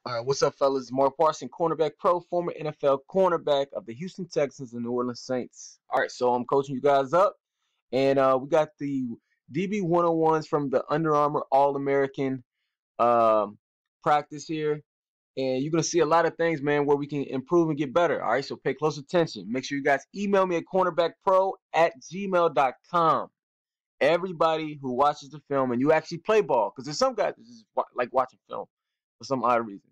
All right, what's up, fellas? Mark Parson, cornerback pro, former NFL cornerback of the Houston Texans and New Orleans Saints. All right, so I'm coaching you guys up, and we got the DB 101s from the Under Armour All American practice here, and you're gonna see a lot of things, man, where we can improve and get better. All right, so pay close attention. Make sure you guys email me at cornerbackpro@gmail.com. Everybody who watches the film and you actually play ball, because there's some guys that just like watching film for some odd reason,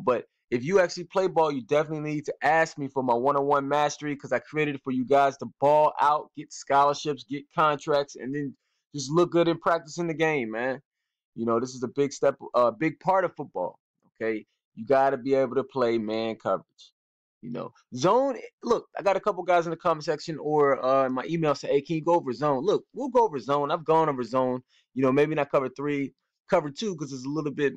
But if you actually play ball, you definitely need to ask me for my one-on-one mastery, because I created it for you guys to ball out, get scholarships, get contracts, and then just look good in practice in the game, man. This is a big step, a big part of football. Okay, you got to be able to play man coverage. Zone. Look, I got a couple guys in the comment section or in my email say, "Hey, can you go over zone?" Look, we'll go over zone. I've gone over zone. Maybe not cover three, cover two, because it's a little bit,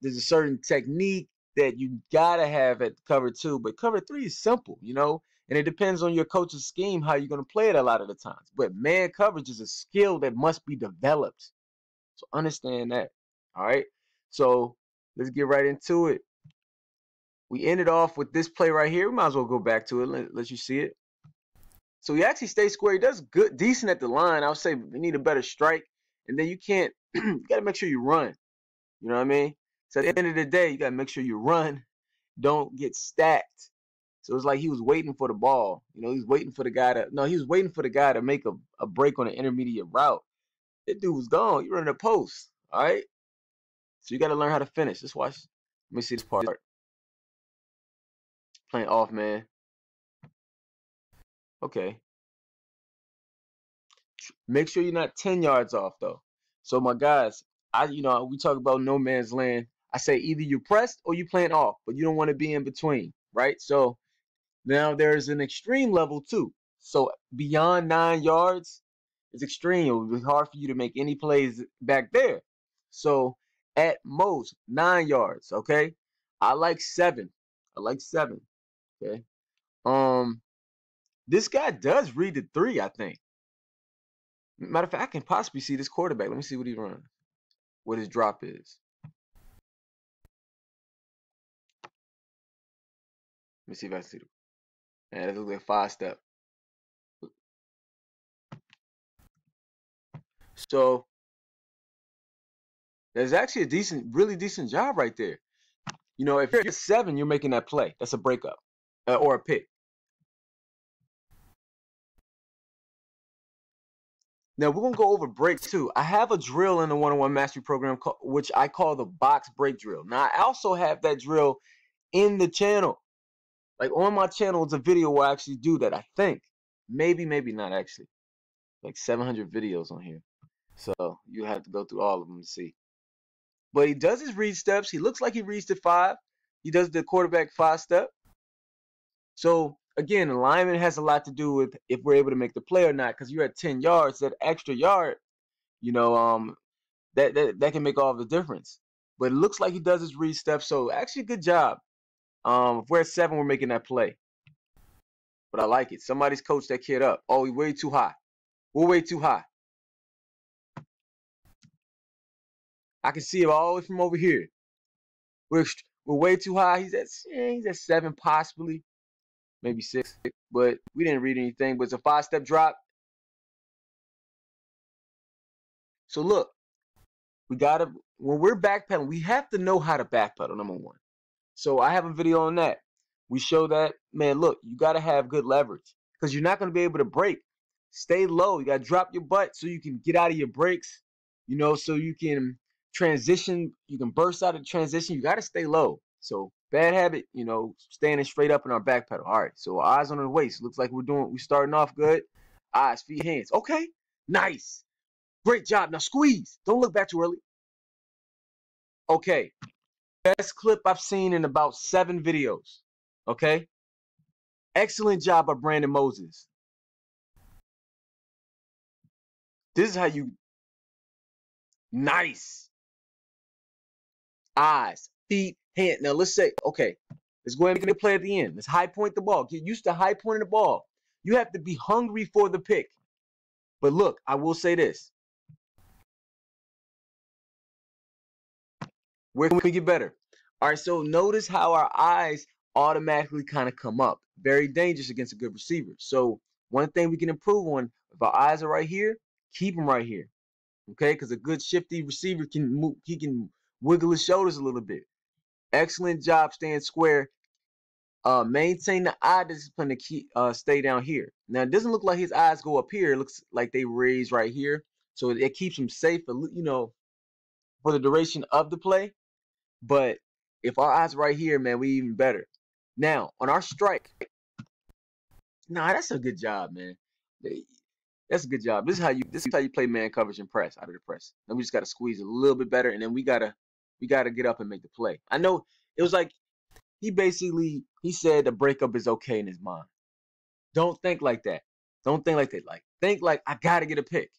there's a certain technique that you gotta have at cover two, but cover three is simple, and it depends on your coach's scheme how you're gonna play it a lot of the times. But man coverage is a skill that must be developed. So understand that. All right. So let's get right into it. We ended off with this play right here. We might as well go back to it. Let you see it. So he actually stays square. He does good, decent at the line. I would say we need a better strike. And then you can't, you got to make sure you run. You know what I mean? So at the end of the day, you got to make sure you run. Don't get stacked. So it's like he was waiting for the ball. He's waiting for the guy he was waiting for the guy to make a break on an intermediate route. That dude was gone. You running a post. All right. So you got to learn how to finish. Just watch. Let me see this part. Playing off, man. Okay. Make sure you're not 10 yards off, though. So, my guys, we talk about no man's land. I say either you're pressed or you're playing off, but you don't want to be in between, right? So, now there's an extreme level, too. So, beyond 9 yards, it's extreme. It would be hard for you to make any plays back there. So, at most, 9 yards, okay? I like 7. Okay? This guy does read the 3, I think. Matter of fact, I can possibly see this quarterback. Let me see what he's running, what his drop is. Let me see if I see it. Man, that looks like a 5-step. So there's actually a really decent job right there. If you're 7, you're making that play. That's a breakup or a pick. Now we're gonna go over break too. I have a drill in the one-on-one mastery program, which I call the box break drill. Now I also have that drill in the channel. Like on my channel, it's a video where I actually do that. I think maybe not actually. Like 700 videos on here, so you have to go through all of them to see. But he does his read steps. He looks like he reads the 5. He does the quarterback 5-step. So again, alignment has a lot to do with if we're able to make the play or not. Because you're at 10 yards, that extra yard, that can make all the difference. But it looks like he does his read steps. So actually, good job. If we're at 7, we're making that play. But I like it. Somebody's coached that kid up. Oh, he's way too high. We're way too high. I can see him all the way from over here. We're way too high. He's at 7 possibly, maybe 6. But we didn't read anything. But it's a 5-step drop. So look, when we're backpedaling, we have to know how to backpedal, number one. So I have a video on that. We show that, man, look, you got to have good leverage because you're not going to be able to break. Stay low. You got to drop your butt so you can get out of your breaks, so you can transition. You can burst out of transition. You got to stay low. So bad habit, standing straight up in our back pedal. All right, so eyes on the waist. Looks like we're starting off good. Eyes, feet, hands. Okay, nice. Great job. Now squeeze. Don't look back too early. Okay, best clip I've seen in about 7 videos. Okay, excellent job by Brandon Moses. This is how you. Nice. Eyes, feet, hand. Now let's say, okay, let's go ahead and make a play at the end. Let's high point the ball. Get used to high pointing the ball. You have to be hungry for the pick. But look, I will say this. Where can we get better? All right, so notice how our eyes automatically kind of come up. Very dangerous against a good receiver. So one thing we can improve on, if our eyes are right here, keep them right here. Okay, because a good shifty receiver can move, he can wiggle his shoulders a little bit. Excellent job staying square. Maintain the eye discipline to keep stay down here. Now it doesn't look like his eyes go up here. It looks like they raise right here. So it keeps him safe, for the duration of the play. But if our eyes right here, man, we even better. Now on our strike, nah, that's a good job, man. That's a good job. This is how you play man coverage and press out of the press. Then we just gotta squeeze a little bit better, and then we gotta get up and make the play. I know it was like he said the breakup is okay in his mind. Don't think like that. Don't think like that. Like think like I gotta get a pick.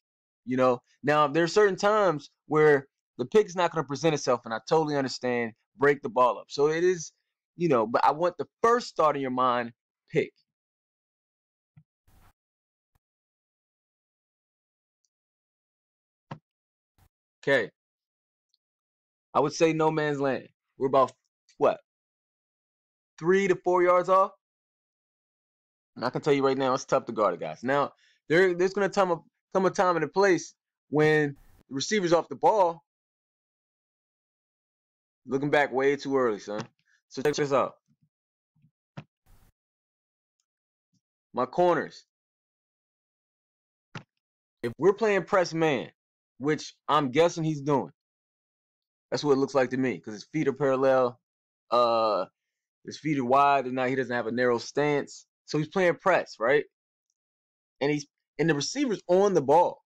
Now there are certain times where the pick is not gonna present itself, and I totally understand. Break the ball up. So it is, but I want the first thought in your mind, pick. Okay. I would say no man's land. We're about what, 3 to 4 yards off? And I can tell you right now, it's tough to guard the guys. Now, there's gonna come a time and a place when the receiver's off the ball. Looking back way too early, son. So check this out. My corners. If we're playing press man, which I'm guessing he's doing, that's what it looks like to me, because his feet are parallel. His feet are wide, and now he doesn't have a narrow stance. So he's playing press, right? And the receiver's on the ball.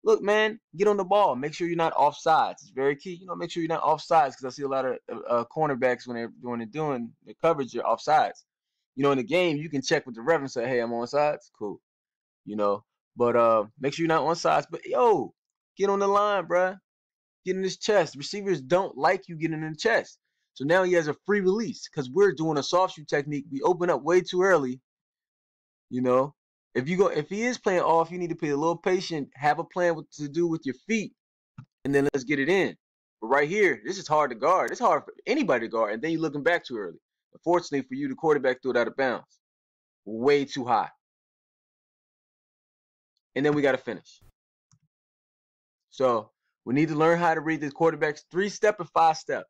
Look, man, get on the ball. Make sure you're not off sides. It's very key. Make sure you're not off sides, because I see a lot of cornerbacks when they're doing the coverage, you're off sides. In the game, you can check with the ref and say, hey, I'm on sides. Cool. But make sure you're not on sides. But, yo, get on the line, bruh. Get in his chest. Receivers don't like you getting in the chest. So now he has a free release, because we're doing a soft shoe technique. We open up way too early. If he is playing off, you need to be a little patient, have a plan what to do with your feet, and then let's get it in. But right here, this is hard to guard. It's hard for anybody to guard, and then you're looking back too early. Unfortunately for you, the quarterback threw it out of bounds. Way too high. And then we got to finish. So we need to learn how to read the quarterback's 3-step and 5-step.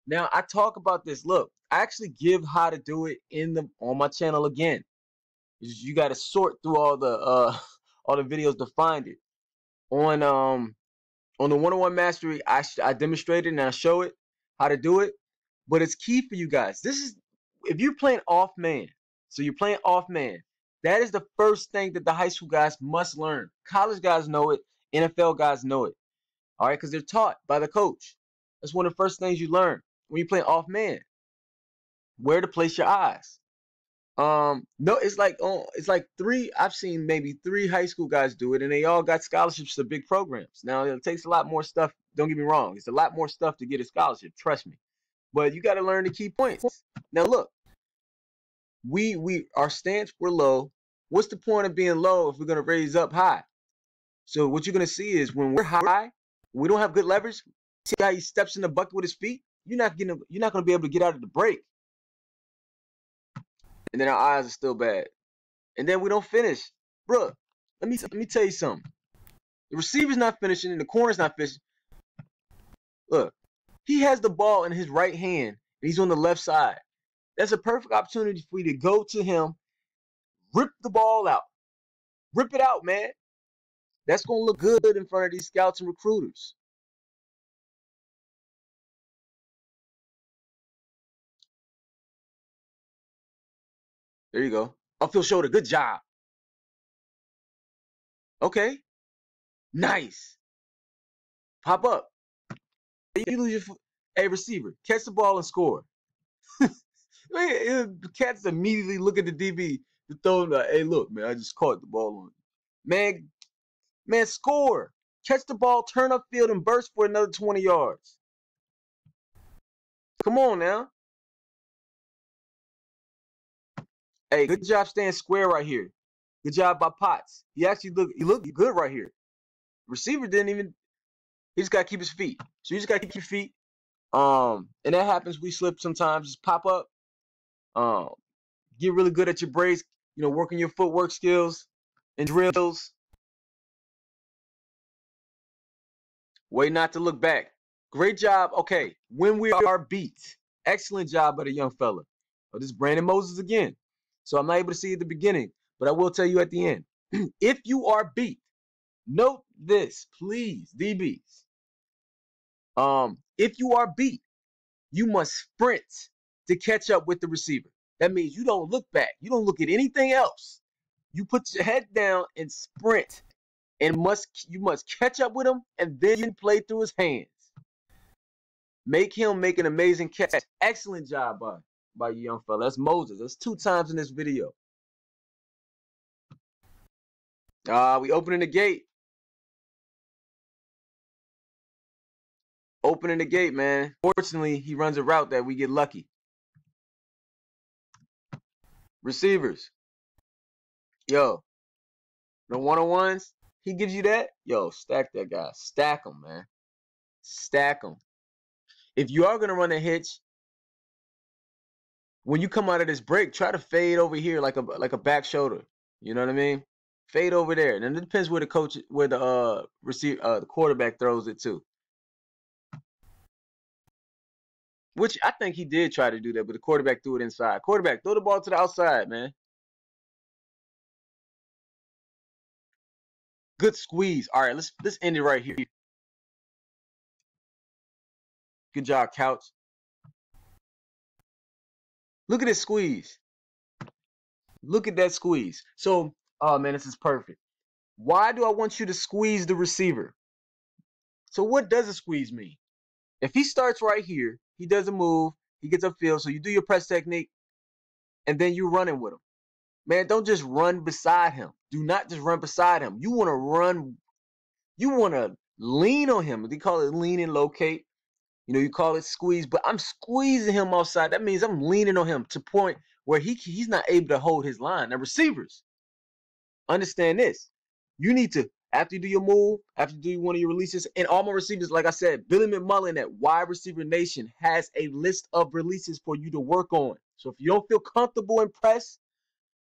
Now, I talk about this. Look, I actually give how to do it on my channel again. You got to sort through all the videos to find it. On the 101 Mastery, I demonstrated and I show it how to do it. But it's key for you guys. If you're playing off man, so you're playing off man, that is the first thing that the high school guys must learn. College guys know it. NFL guys know it. All right, because they're taught by the coach. That's one of the first things you learn when you're playing off man. Where to place your eyes. No, it's like I've seen maybe 3 high school guys do it, and they all got scholarships to big programs. Now it takes a lot more stuff. Don't get me wrong, it's a lot more stuff to get a scholarship. Trust me, but you got to learn the key points. Now look, our stance, we're low. What's the point of being low if we're gonna raise up high? So what you're gonna see is when we're high, we don't have good leverage. See how he steps in the bucket with his feet? You're not gonna be able to get out of the break. And then our eyes are still bad. And then we don't finish. Bro, let me tell you something. The receiver's not finishing and the corner's not finishing. Look, he has the ball in his right hand and he's on the left side. That's a perfect opportunity for you to go to him, rip the ball out. Rip it out, man. That's going to look good in front of these scouts and recruiters. There you go. Upfield shoulder. Good job. Okay. Nice. Pop up. You lose your foot. Hey, receiver, catch the ball and score. Cats immediately look at the DB to throw him like, hey, look, man, I just caught the ball on you. Man, score. Catch the ball, turn upfield, and burst for another 20 yards. Come on now. Hey, good job staying square right here. Good job by Potts. He looked good right here. Receiver he just got to keep his feet. So you just got to keep your feet. And that happens. We slip sometimes. Just pop up. Get really good at your breaks. Working your footwork skills and drills. Way not to look back. Great job. Okay, when we are beat. Excellent job by the young fella. Oh, this is Brandon Moses again. So I'm not able to see at the beginning, but I will tell you at the end. If you are beat, note this, please, DBs. If you are beat, you must sprint to catch up with the receiver. That means you don't look back. You don't look at anything else. You put your head down and sprint, and you must catch up with him, and then you play through his hands. Make him make an amazing catch. Excellent job by you young fella. That's Moses. That's 2 times in this video. We opening the gate. Opening the gate, man. Fortunately, he runs a route that we get lucky. Receivers. Yo. The one-on-ones, he gives you that. Yo, stack that guy. Stack him, man. Stack him. If you are going to run a hitch, when you come out of this break, try to fade over here like a back shoulder. You know what I mean? Fade over there. And it depends where the the quarterback throws it to. Which I think he did try to do that, but the quarterback threw it inside. Quarterback, throw the ball to the outside, man. Good squeeze. All right, let's end it right here. Good job, Couch. Look at this squeeze. Look at that squeeze. So, oh man, this is perfect. Why do I want you to squeeze the receiver? So what does a squeeze mean? If he starts right here, he doesn't move, he gets upfield, so you do your press technique, and then you're running with him. Man, don't just run beside him. Do not just run beside him. You want to run, you want to lean on him. They call it lean and locate. You call it squeeze, but I'm squeezing him outside. That means I'm leaning on him to point where he's not able to hold his line. Now, receivers, understand this. You need to, after you do your move, after you do one of your releases, and all my receivers, like I said, Billy McMullen at Wide Receiver Nation has a list of releases for you to work on. So if you don't feel comfortable in press,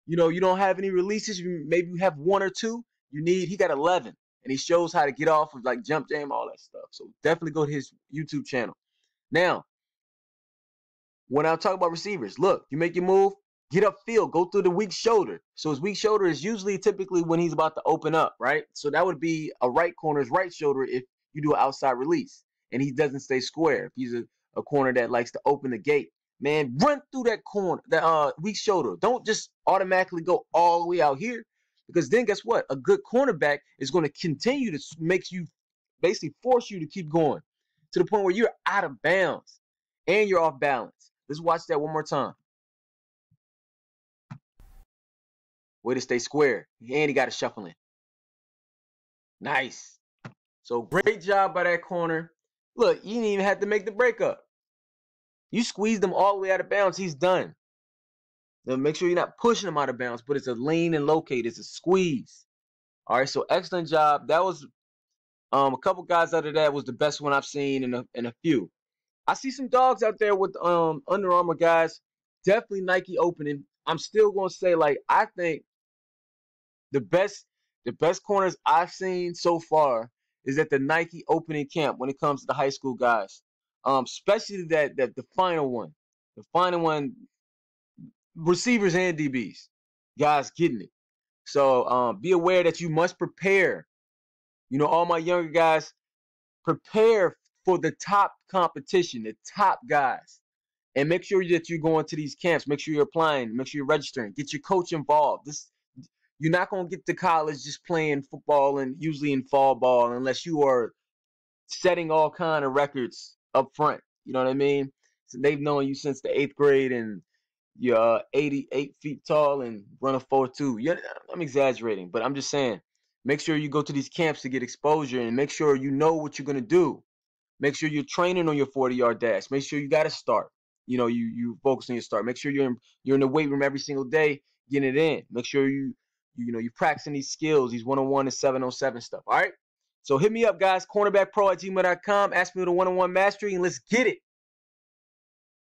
you don't have any releases, maybe you have 1 or 2, he got 11. And he shows how to get off of like jump jam, all that stuff. So definitely go to his YouTube channel. Now, when I talk about receivers, look, you make your move, get upfield, go through the weak shoulder. So his weak shoulder is typically when he's about to open up, right? So that would be a right corner's right shoulder if you do an outside release and he doesn't stay square. If he's a corner that likes to open the gate, man, run through that corner, that weak shoulder. Don't just automatically go all the way out here, because then guess what? A good cornerback is going to continue to basically force you to keep going to the point where you're out of bounds and you're off balance. Let's watch that one more time. Way to stay square. And he got a shuffling. Nice. So great job by that corner. Look, you didn't even have to make the breakup. You squeezed him all the way out of bounds. He's done. Now make sure you're not pushing him out of bounds, but it's a lean and locate. It's a squeeze. All right, so excellent job. That was a couple guys out of that was the best one I've seen in a few. I see some dogs out there with Under Armour guys. Definitely Nike opening. I'm still gonna say, like, I think the best corners I've seen so far is at the Nike opening camp when it comes to the high school guys. Especially the final one. The final one, receivers and DBs. Guys getting it. So be aware that you must prepare. All my younger guys, prepare for the top competition, the top guys. And make sure that you're going to these camps. Make sure you're applying. Make sure you're registering. Get your coach involved. You're not going to get to college just playing football and usually in fall ball unless you are setting all kind of records up front. You know what I mean? So they've known you since the 8th grade and you're 88 feet tall and run a 4.2. Yeah, I'm exaggerating, but I'm just saying, make sure you go to these camps to get exposure and make sure you know what you're going to do. Make sure you're training on your 40-yard dash. Make sure you got to start. You focus on your start. Make sure you're in the weight room every single day, getting it in. Make sure you're practicing these skills, these 1-on-1 and 7-on-7 stuff. All right. So hit me up, guys. Cornerbackpro@gmail.com. Ask me the 1-on-1 mastery, and let's get it.